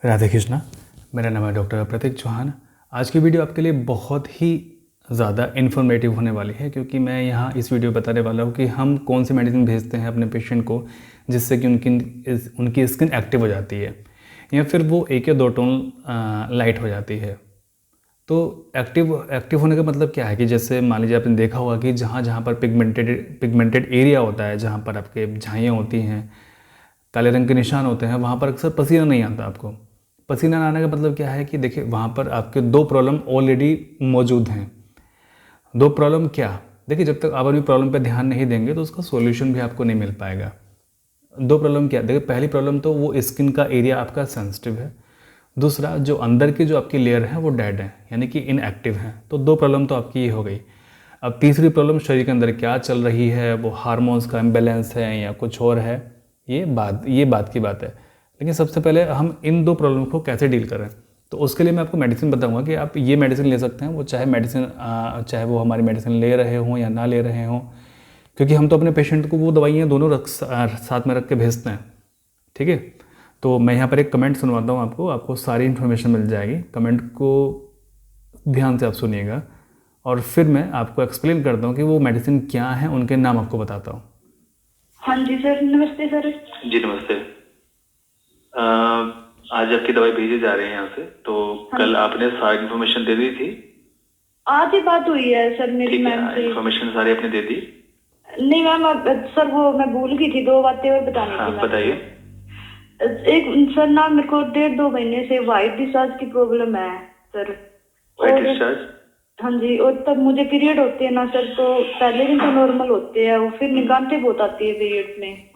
राधे कृष्णा। मेरा नाम है डॉक्टर प्रतीक चौहान। आज की वीडियो आपके लिए बहुत ही ज़्यादा इन्फॉर्मेटिव होने वाली है, क्योंकि मैं यहाँ इस वीडियो बताने वाला हूँ कि हम कौन सी मेडिसिन भेजते हैं अपने पेशेंट को जिससे कि उनकी स्किन एक्टिव हो जाती है या फिर वो एक या दो टोन लाइट हो जाती है। तो एक्टिव होने का मतलब क्या है कि जैसे मान लीजिए आपने देखा होगा कि जहाँ जहाँ पर पिगमेंटेड एरिया होता है, जहाँ पर आपके झाइयाँ होती हैं, काले रंग के निशान होते हैं, वहाँ पर अक्सर पसीना नहीं आता आपको। पसीना ना आने का मतलब क्या है कि देखिए वहाँ पर आपके दो प्रॉब्लम ऑलरेडी मौजूद हैं। दो प्रॉब्लम क्या? देखिए जब तक आप अपनी प्रॉब्लम पर ध्यान नहीं देंगे तो उसका सॉल्यूशन भी आपको नहीं मिल पाएगा। दो प्रॉब्लम क्या? देखिए पहली प्रॉब्लम तो वो स्किन का एरिया आपका सेंसिटिव है। दूसरा, जो अंदर की जो आपकी लेयर है वो डेड है, यानी कि इनएक्टिव है। तो दो प्रॉब्लम तो आपकी ये हो गई। अब तीसरी प्रॉब्लम शरीर के अंदर क्या चल रही है, वो हार्मोन्स का इम्बैलेंस है या कुछ और है, ये बात की बात है। लेकिन सबसे पहले हम इन दो प्रॉब्लम को कैसे डील करें, तो उसके लिए मैं आपको मेडिसिन बताऊंगा कि आप ये मेडिसिन ले सकते हैं। वो चाहे वो हमारी मेडिसिन ले रहे हों या ना ले रहे हों, क्योंकि हम तो अपने पेशेंट को वो दवाइयाँ दोनों साथ में रख के भेजते हैं। ठीक है, तो मैं यहाँ पर एक कमेंट सुनवाता हूँ आपको सारी इन्फॉर्मेशन मिल जाएगी। कमेंट को ध्यान से आप सुनिएगा और फिर मैं आपको एक्सप्लेन करता हूँ कि वो मेडिसिन क्या है, उनके नाम आपको बताता हूँ। हाँ जी सर, नमस्ते सर। जी नमस्ते। आज आपकी दवाई भेजी जा रही है यहाँ से, तो कल आपने सारी इन्फॉर्मेशन दे दी थी। आज ही बात हुई है सर मेरी मैम से। इन्फॉर्मेशन सारी आपने दे दी? नहीं मैम, सर वो मैं भूल गई थी, दो बातें और बतानी थी। बताइए। एक सर ना, मेरे को 1.5-2 महीने से व्हाइट डिस्चार्ज की प्रॉब्लम है सर। White discharge? हाँ जी, और तब मुझे पीरियड होते हैं ना सर, तो पहले दिन तो नॉर्मल होते हैं, वो फिर निगांठें बहुत आती है पीरियड में।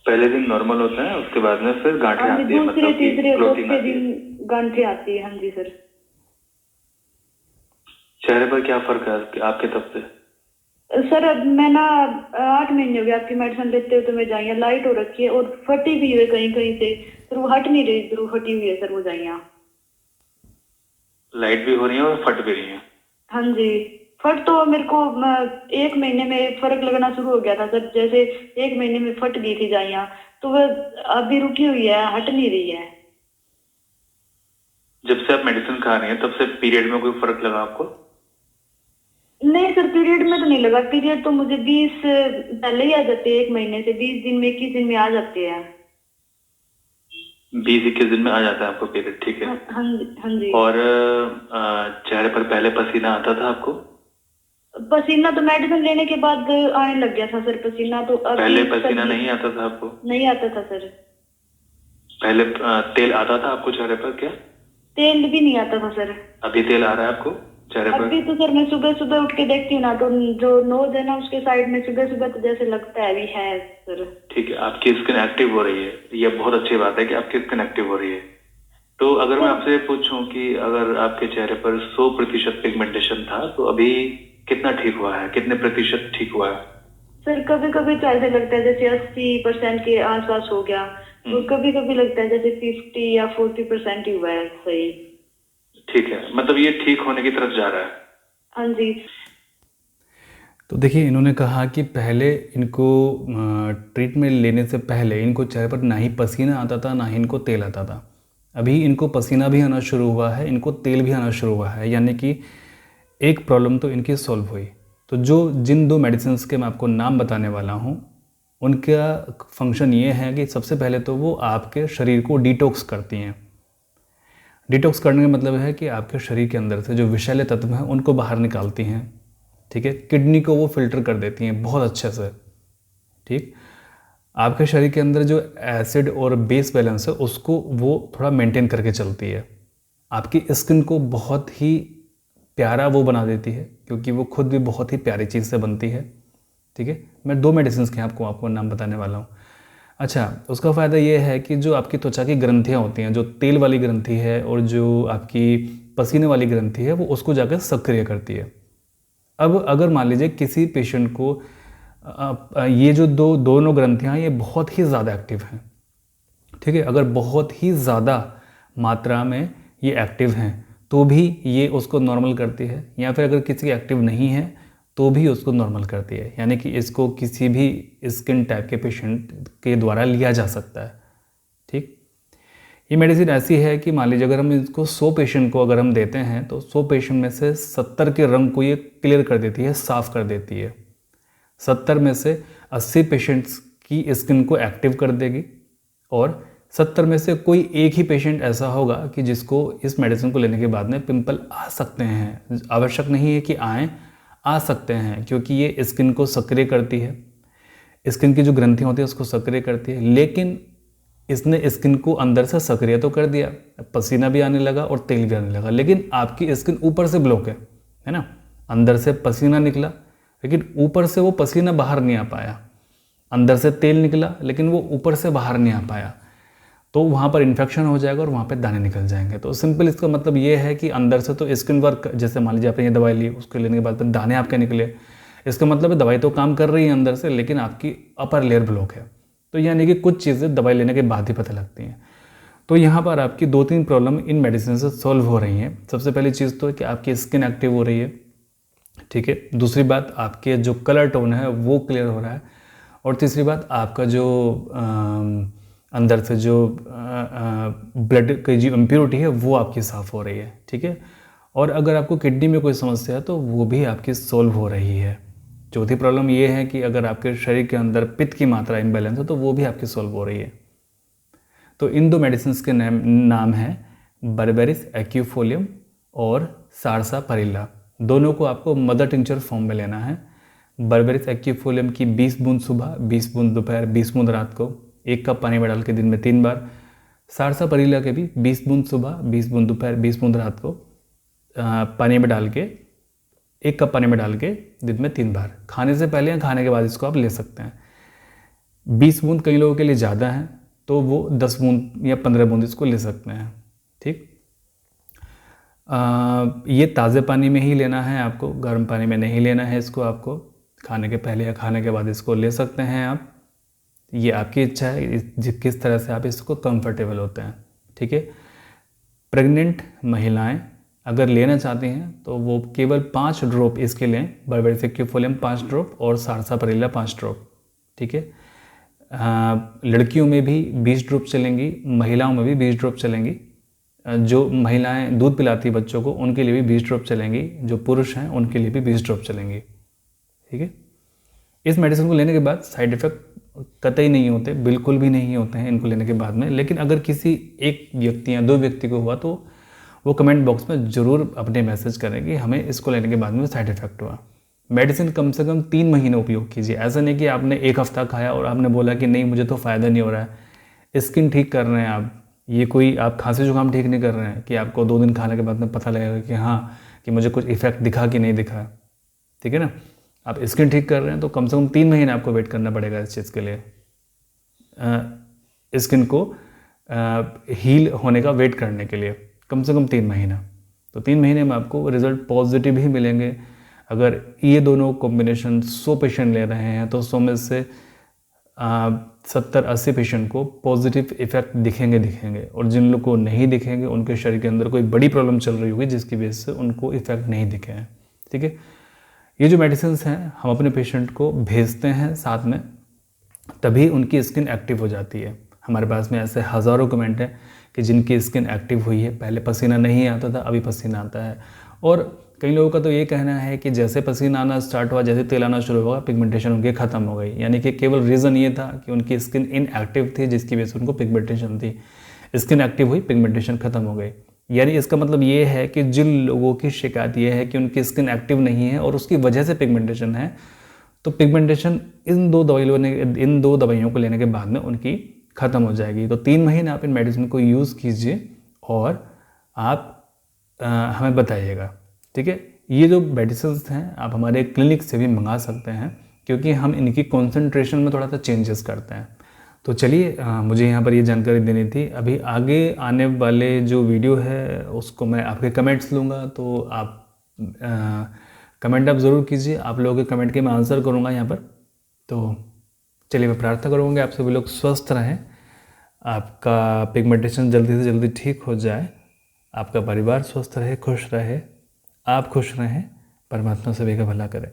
पहले दिन नॉर्मल होता है, उसके बाद में फिर गांठें आती है? दूसरे तीसरे चौथे दिन गांठें आती है। हाँ जी सर। चेहरे पर क्या फर्क है आपके तब से? सर अब मैं ना 8 महीने हो गए आपकी मेडिसिन लेते हुए, तो मैं जाइया लाइट हो रखी है और फटी भी हुई है कहीं कहीं से, सर वो हट नहीं रही, तो फटी हुई है सर वो जाइया। लाइट भी हो रही है और फट भी रही है? हाँ जी, फट तो मेरे को 1 महीने में फर्क लगना शुरू हो गया था सर, जैसे 1 महीने में फट गई थी जाइया, तो वह अभी रुकी हुई है, हट नहीं रही है। जब से आप मेडिसिन खा रही हैं तब से पीरियड में कोई फर्क लगा आपको? नहीं सर, पीरियड में तो नहीं लगा। पीरियड तो मुझे 20 पहले ही आ जाते हैं, 1 महीने से 20 दिन में 21 दिन में आ जाते हैं। 20-21 दिन में आ जाता है आपको पीरियड? ठीक है। हाँ जी। और चेहरे पर पहले पसीना आता था आपको? पसीना तो मेडिसिन लेने के बाद आने लग गया था सर, पसीना तो। पहले पसीना नहीं आता था आपको? नहीं आता था सर। पहले तेल आता था आपको चेहरे पर क्या? तेल भी नहीं आता था सर। अभी तेल आ रहा है आपको चेहरे पर? अभी तो सर मैं सुबह सुबह उठ के देखती हूँ ना, तो जो नोज है ना उसके साइड में सुबह सुबह तो जैसे लगता है अभी है सर। ठीक है, आपकी स्किन एक्टिव हो रही है, ये बहुत अच्छी बात है कि आपकी स्किन एक्टिव हो रही है। तो अगर मैं आपसे पूछूं कि अगर आपके चेहरे पर 100% पिगमेंटेशन था तो अभी कितना ठीक हुआ है, कितने प्रतिशत ठीक हुआ है? सर कभी कभी तो ऐसे लगता है जैसे 80% के आसपास हो गया, तो कभी कभी लगता है जैसे 50 या 40% ही हुआ है सही। ठीक है, मतलब ये ठीक होने की तरफ जा रहा है? हाँ जी। तो देखिए इन्होंने कहा कि पहले इनको ट्रीटमेंट लेने से पहले इनको चेहरे पर ना ही पसीना आता था, ना ही इनको तेल आता था। अभी इनको पसीना भी आना शुरू हुआ है, इनको तेल भी आना शुरू हुआ है, यानी कि एक प्रॉब्लम तो इनकी सॉल्व हुई। तो जिन दो मेडिसिन्स के मैं आपको नाम बताने वाला हूँ, उनका फंक्शन ये है कि सबसे पहले तो वो आपके शरीर को डिटॉक्स करती हैं। डिटॉक्स करने का मतलब है कि आपके शरीर के अंदर से जो विषैले तत्व हैं उनको बाहर निकालती हैं। ठीक है, किडनी को वो फिल्टर कर देती हैं बहुत अच्छे से। ठीक, आपके शरीर के अंदर जो एसिड और बेस बैलेंस है उसको वो थोड़ा मेंटेन करके चलती है। आपकी स्किन को बहुत ही प्यारा वो बना देती है, क्योंकि वो खुद भी बहुत ही प्यारी चीज़ से बनती है। ठीक है, मैं 2 मेडिसिन के आपको नाम बताने वाला हूँ। अच्छा, उसका फ़ायदा ये है कि जो आपकी त्वचा की ग्रंथियाँ होती हैं, जो तेल वाली ग्रंथि है और जो आपकी पसीने वाली ग्रंथि है, वो उसको जाकर सक्रिय करती है। अब अगर मान लीजिए किसी पेशेंट को ये जो दोनों ग्रंथियाँ ये बहुत ही ज़्यादा एक्टिव हैं। ठीक है, अगर बहुत ही ज़्यादा मात्रा में ये एक्टिव हैं तो भी ये उसको नॉर्मल करती है, या फिर अगर किसी एक्टिव नहीं है तो भी उसको नॉर्मल करती है। यानी कि इसको किसी भी स्किन टाइप के पेशेंट के द्वारा लिया जा सकता है। ठीक, ये मेडिसिन ऐसी है कि मान लीजिए अगर हम इसको 100 पेशेंट को अगर हम देते हैं तो 100 पेशेंट में से 70 के रंग को ये क्लियर कर देती है, साफ़ कर देती है। 70 में से 80 पेशेंट्स की स्किन को एक्टिव कर देगी और 70 में से कोई एक ही पेशेंट ऐसा होगा कि जिसको इस मेडिसिन को लेने के बाद में पिंपल आ सकते हैं। आवश्यक नहीं है कि आएँ, आ सकते हैं, क्योंकि ये स्किन को सक्रिय करती है, स्किन की जो ग्रंथियाँ होती है उसको सक्रिय करती है। लेकिन इसने स्किन को अंदर से सक्रिय तो कर दिया, पसीना भी आने लगा और तेल भी आने लगा, लेकिन आपकी स्किन ऊपर से ब्लॉक है ना। अंदर से पसीना निकला लेकिन ऊपर से वो पसीना बाहर नहीं आ पाया, अंदर से तेल निकला लेकिन वो ऊपर से बाहर नहीं आ पाया, तो वहाँ पर इन्फेक्शन हो जाएगा और वहाँ पे दाने निकल जाएंगे। तो सिंपल इसका मतलब ये है कि अंदर से तो स्किन वर्क, जैसे मान लीजिए आपने ये दवाई ली, उसको लेने के बाद फिर दाने आपके निकले, इसका मतलब है दवाई तो काम कर रही है अंदर से, लेकिन आपकी अपर लेयर ब्लॉक है। तो यानी कि कुछ चीज़ें दवाई लेने के बाद ही पता लगती हैं। तो यहाँ पर आपकी 2-3 प्रॉब्लम इन मेडिसिन से सॉल्व हो रही हैं। सबसे पहली चीज़ तो है कि आपकी स्किन एक्टिव हो रही है, ठीक है। दूसरी बात, आपके जो कलर टोन है वो क्लियर हो रहा है। और तीसरी बात, आपका जो अंदर से जो ब्लड की जो इम्प्योरिटी है वो आपकी साफ़ हो रही है, ठीक है। और अगर आपको किडनी में कोई समस्या है तो वो भी आपकी सॉल्व हो रही है। चौथी प्रॉब्लम ये है कि अगर आपके शरीर के अंदर पित्त की मात्रा इम्बैलेंस है तो वो भी आपकी सॉल्व हो रही है। तो इन 2 मेडिसिन के नाम हैं बर्बेरिस एक्यूफोलियम और सारसापारिल्ला। दोनों को आपको मदर टिंचर फॉर्म में लेना है। बर्बेरिस एक्यूफोलियम की 20 बूंद सुबह, 20 बूंद दोपहर, 20 बूंद रात को 1 कप पानी में डाल के दिन में 3 बार। सारसापारिल्ला के भी 20 बूंद सुबह, 20 बूंद दोपहर, 20 बूंद रात को पानी में डाल के 1 कप पानी में डाल के दिन में 3 बार। खाने से पहले या खाने के बाद इसको आप ले सकते हैं। 20 बूंद कई लोगों के लिए ज़्यादा है तो वो 10 बूंद या 15 बूंद इसको ले सकते हैं, ठीक। ये ताज़े पानी में ही लेना है आपको, गर्म पानी में नहीं लेना है इसको। आपको खाने के पहले या खाने के बाद इसको ले सकते हैं आप, ये आपकी इच्छा है किस तरह से आप इसको कंफर्टेबल होते हैं, ठीक है। प्रेग्नेंट महिलाएं अगर लेना चाहती हैं तो वो केवल 5 ड्रॉप इसके लें, बर्बेरिस एक्यूफोलियम 5 ड्रॉप और सारसापारिल्ला 5 ड्रॉप, ठीक है। लड़कियों में भी 20 ड्रॉप चलेंगी, महिलाओं में भी 20 ड्रॉप चलेंगी। जो महिलाएं दूध पिलाती बच्चों को उनके लिए भी 20 ड्रॉप चलेंगी, जो पुरुष हैं उनके लिए भी 20 ड्रॉप चलेंगी, ठीक है। इस मेडिसिन को लेने के बाद साइड इफ़ेक्ट कतई नहीं होते, बिल्कुल भी नहीं होते हैं इनको लेने के बाद में। लेकिन अगर किसी एक व्यक्ति या 2 व्यक्ति को हुआ तो वो कमेंट बॉक्स में ज़रूर अपने मैसेज करें कि हमें इसको लेने के बाद में साइड इफ़ेक्ट हुआ। मेडिसिन कम से कम 3 महीने उपयोग कीजिए। ऐसा नहीं कि आपने 1 हफ्ता खाया और आपने बोला कि नहीं मुझे तो फ़ायदा नहीं हो रहा है। स्किन ठीक कर रहे हैं आप, ये कोई आप खांसी जुकाम ठीक नहीं कर रहे हैं कि आपको 2 दिन खाने के बाद में पता लगेगा कि हाँ कि मुझे कुछ इफ़ेक्ट दिखा कि नहीं दिखा, ठीक है ना। आप स्किन ठीक कर रहे हैं तो कम से कम 3 महीने आपको वेट करना पड़ेगा इस चीज़ के लिए, स्किन को हील होने का वेट करने के लिए कम से कम 3 महीना। तो 3 महीने में आपको रिज़ल्ट पॉजिटिव ही मिलेंगे। अगर ये दोनों कॉम्बिनेशन 100 पेशेंट ले रहे हैं तो 100 में से 70-80 पेशेंट को पॉजिटिव इफ़ेक्ट दिखेंगे और जिन लोग को नहीं दिखेंगे उनके शरीर के अंदर कोई बड़ी प्रॉब्लम चल रही होगी जिसकी वजह से उनको इफ़ेक्ट नहीं दिखे हैं, ठीक है। ये जो मेडिसिन्स हैं हम अपने पेशेंट को भेजते हैं साथ में, तभी उनकी स्किन एक्टिव हो जाती है। हमारे पास में ऐसे हज़ारों कमेंट हैं कि जिनकी स्किन एक्टिव हुई है, पहले पसीना नहीं आता था अभी पसीना आता है। और कई लोगों का तो ये कहना है कि जैसे पसीना आना स्टार्ट हुआ, जैसे तेल आना शुरू हुआ, पिगमेंटेशन उनकी ख़त्म हो गई। यानी कि केवल रीज़न ये था कि उनकी स्किन इनएक्टिव थी जिसकी वजह से उनको पिगमेंटेशन थी। स्किन एक्टिव हुई, पिगमेंटेशन ख़त्म हो गई। यानी इसका मतलब ये है कि जिन लोगों की शिकायत ये है कि उनकी स्किन एक्टिव नहीं है और उसकी वजह से पिगमेंटेशन है, तो पिगमेंटेशन इन 2 दवाइयों को लेने के बाद में उनकी ख़त्म हो जाएगी। तो 3 महीने आप इन मेडिसिन को यूज़ कीजिए और आप हमें बताइएगा, ठीक है। ये जो मेडिसिन हैं आप हमारे क्लिनिक से भी मंगा सकते हैं क्योंकि हम इनकी कॉन्सेंट्रेशन में थोड़ा सा चेंजेस करते हैं। तो चलिए मुझे यहाँ पर ये जानकारी देनी थी। अभी आगे आने वाले जो वीडियो है उसको मैं आपके कमेंट्स लूँगा, तो आप कमेंट आप ज़रूर कीजिए। आप लोगों के कमेंट के मैं आंसर करूँगा यहाँ पर। तो चलिए मैं प्रार्थना करूँगा आप सभी लोग स्वस्थ रहें, आपका पिगमेंटेशन जल्दी से जल्दी ठीक हो जाए, आपका परिवार स्वस्थ रहे, खुश रहे, आप खुश रहें, परमात्मा सभी का भला करे।